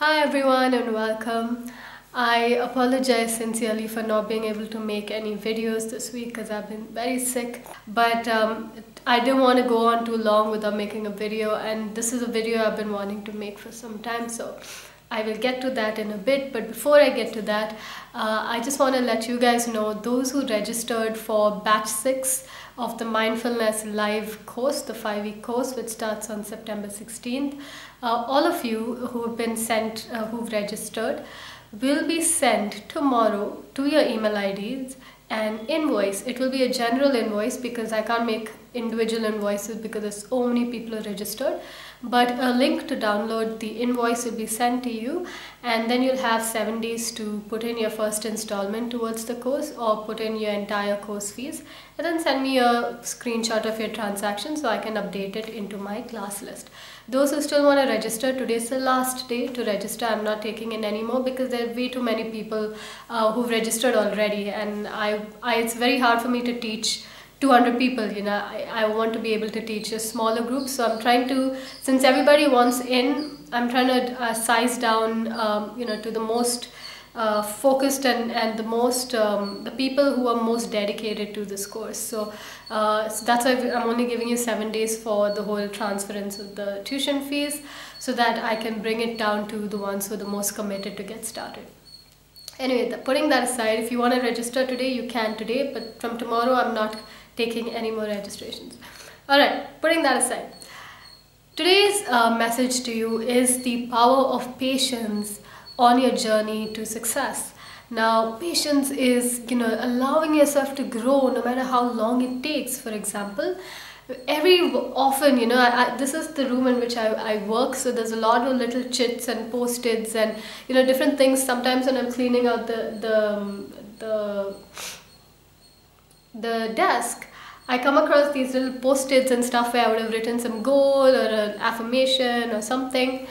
Hi everyone and welcome. I apologize sincerely for not being able to make any videos this week because I've been very sick. But I didn't want to go on too long without making a video, and this is a video I've been wanting to make for some time, so I will get to that in a bit. But before I get to that, I just want to let you guys know, those who registered for batch 6 of the Mindfulness Live course, the 5-week course which starts on September 16th, all of you who have been sent, who've registered, will be sent tomorrow to your email IDs an invoice. It will be a general invoice because I can't make individual invoices because there's so many people who registered, but a link to download the invoice will be sent to you, and then you'll have 7 days to put in your first installment towards the course or put in your entire course fees, and then send me a screenshot of your transaction so I can update it into my class list. Those who still want to register, today's the last day to register. I'm not taking in anymore because there are way too many people who've registered already, and it's very hard for me to teach 200 people. I want to be able to teach a smaller group, so I'm trying to, since everybody wants in, I'm trying to size down to the most focused and the most the people who are most dedicated to this course. So that's why I'm only giving you 7 days for the whole transference of the tuition fees, so that I can bring it down to the ones who are the most committed to get started. Anyway, putting that aside, if you want to register today, you can today, but from tomorrow I'm not taking any more registrations. Alright, putting that aside, today's message to you is the power of patience on your journey to success. Now, patience is, allowing yourself to grow no matter how long it takes. For example, every often, this is the room in which I work, so there's a lot of little chits and post-its and different things. Sometimes when I'm cleaning out the desk, I come across these little post-its and stuff where I would have written some goal or an affirmation or something,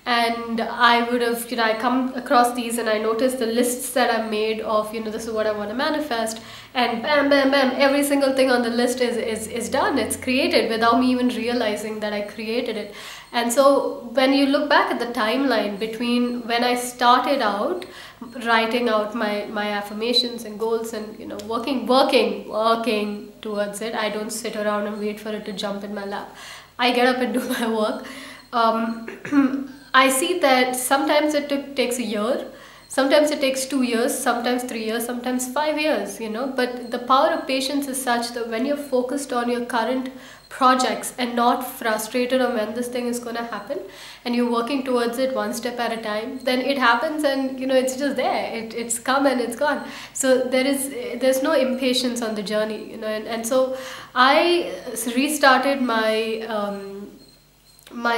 and I would have, I come across these and I notice the lists that I made of, this is what I want to manifest, and bam, bam, bam, every single thing on the list is done. It's created without me even realizing that I created it. And so when you look back at the timeline between when I started out writing out my affirmations and goals and working towards it, I don't sit around and wait for it to jump in my lap. I get up and do my work. I see that sometimes it takes a year, sometimes it takes 2 years, sometimes 3 years, sometimes 5 years, but the power of patience is such that when you're focused on your current projects and not frustrated on when this thing is going to happen, and you're working towards it one step at a time, then it happens, and it's just there, it's come and it's gone. So there's no impatience on the journey, and so I restarted my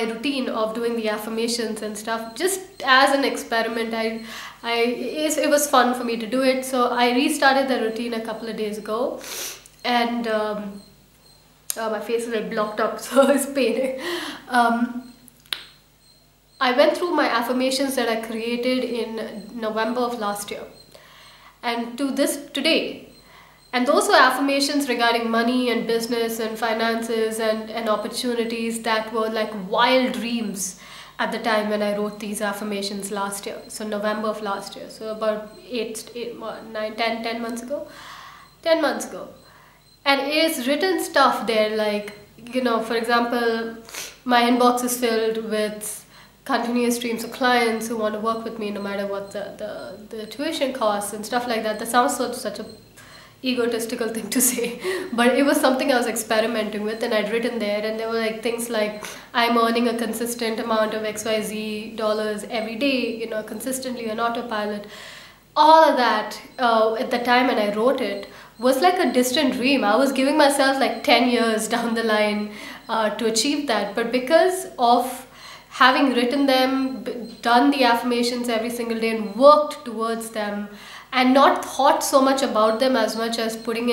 routine of doing the affirmations and stuff just as an experiment. It was fun for me to do it, so I restarted the routine a couple of days ago, and my face is like blocked up, so it's paining. I went through my affirmations that I created in November of last year and to today. And those were affirmations regarding money and business and finances and opportunities that were like wild dreams at the time when I wrote these affirmations last year. So November of last year. So about 10 months ago. 10 months ago. And it's written stuff there like, for example, my inbox is filled with continuous streams of clients who want to work with me no matter what the tuition costs and stuff like that. That sounds such a egotistical thing to say, but it was something I was experimenting with, and I'd written there, and there were like things like, I'm earning a consistent amount of XYZ dollars every day, consistently on autopilot. All of that at the time when I wrote it was like a distant dream. I was giving myself like 10 years down the line to achieve that, but because of having written them, done the affirmations every single day and worked towards them, and not thought so much about them as much as putting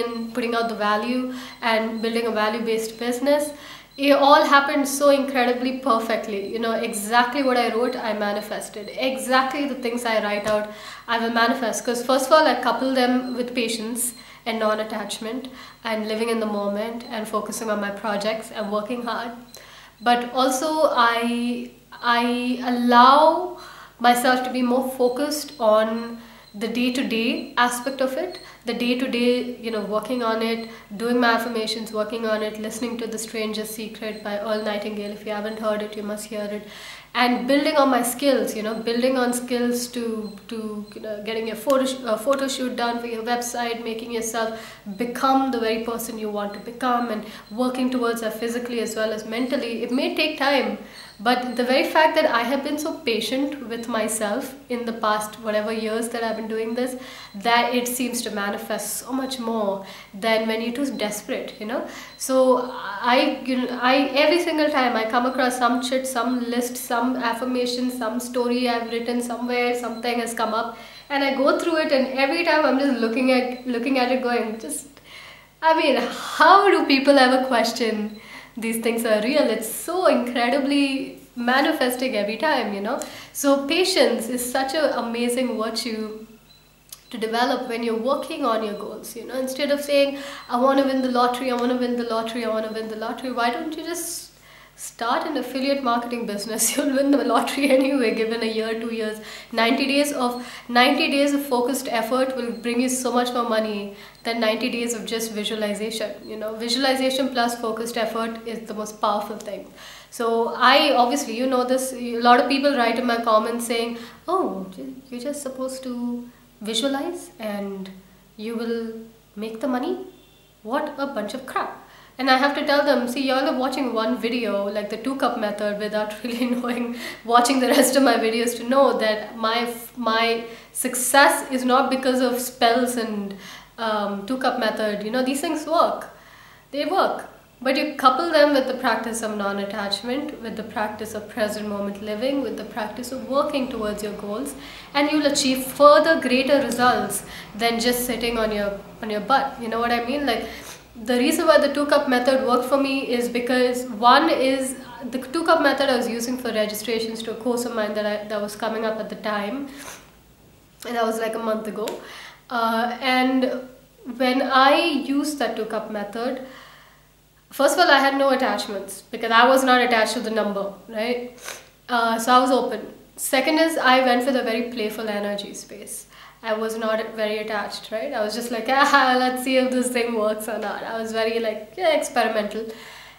out the value and building a value-based business, it all happened so incredibly perfectly. Exactly what I wrote, I manifested. Exactly the things I write out, I will manifest. Because first of all, I couple them with patience and non-attachment and living in the moment and focusing on my projects and working hard. But also I allow myself to be more focused on the day-to-day aspect of it, the day-to-day, working on it, doing my affirmations, working on it, listening to The Stranger's Secret by Earl Nightingale. If you haven't heard it, you must hear it. And building on my skills, building on skills to getting your photo shoot done for your website, making yourself become the very person you want to become, and working towards that physically as well as mentally. It may take time, but the very fact that I have been so patient with myself in the past whatever years that I've been doing this, that it seems to manifest so much more than when you're too desperate, So I every single time I come across some shit, some list, some affirmation, some story I've written somewhere, something has come up, and I go through it, and every time I'm just looking at it going, how do people ever question these things are real? It's so incredibly manifesting every time, So patience is such an amazing virtue to develop when you're working on your goals, Instead of saying, I want to win the lottery, I want to win the lottery, I want to win the lottery, why don't you just start an affiliate marketing business? You'll win the lottery anyway, given a year, 2 years. 90 days of focused effort will bring you so much more money than 90 days of just visualization. Visualization plus focused effort is the most powerful thing. So I obviously, this, a lot of people write in my comments saying, oh, you're just supposed to visualize and you will make the money. What a bunch of crap. And I have to tell them, see, y'all are watching one video, like the 2-cup method, without really watching the rest of my videos to know that my success is not because of spells and 2-cup method. These things work. They work. But you couple them with the practice of non-attachment, with the practice of present moment living, with the practice of working towards your goals, and you'll achieve further greater results than just sitting on your butt. You know what I mean? Like, the reason why the 2-cup method worked for me is because one is the 2-cup method I was using for registrations to a course of mine that was coming up at the time, and that was like a month ago. And when I used that 2-cup method, first of all, I had no attachments because I was not attached to the number, right? So I was open. Second is I went for the very playful energy space. I was not very attached, right? I was just like, let's see if this thing works or not. I was very experimental.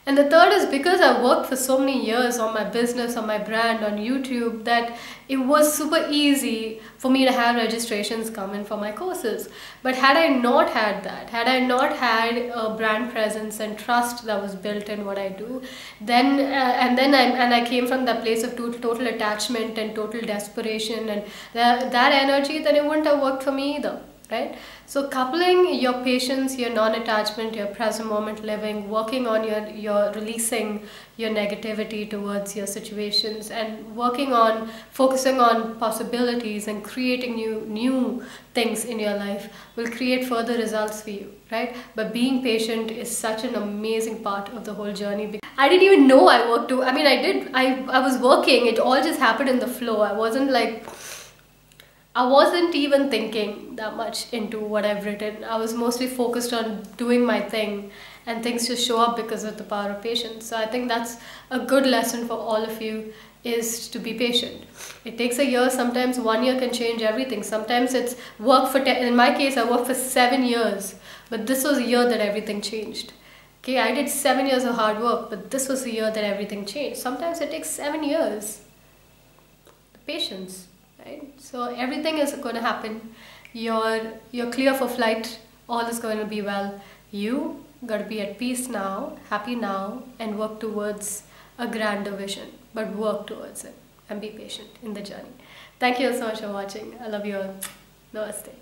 And the third is because I worked for so many years on my business, on my brand, on YouTube, that it was super easy for me to have registrations come in for my courses. But had I not had that, had I not had a brand presence and trust that was built in what I do, then I came from that place of total attachment and total desperation and that energy, then it wouldn't have worked for me either. Right? So coupling your patience, your non-attachment, your present moment living, working on your releasing your negativity towards your situations, and focusing on possibilities and creating new things in your life will create further results for you, right? But being patient is such an amazing part of the whole journey. I didn't even know I worked too. I was working, it all just happened in the flow. I wasn't even thinking that much into what I've written. I was mostly focused on doing my thing, and things just show up because of the power of patience. So I think that's a good lesson for all of you, is to be patient. It takes a year. Sometimes 1 year can change everything. Sometimes it's work for in my case, I worked for 7 years, but this was a year that everything changed. Okay, I did 7 years of hard work, but this was the year that everything changed. Sometimes it takes 7 years. Patience. Right? So everything is going to happen. You're clear for flight. All is going to be well. You got to be at peace now, happy now, and work towards a grander vision. But work towards it and be patient in the journey. Thank you so much for watching. I love you all. Namaste.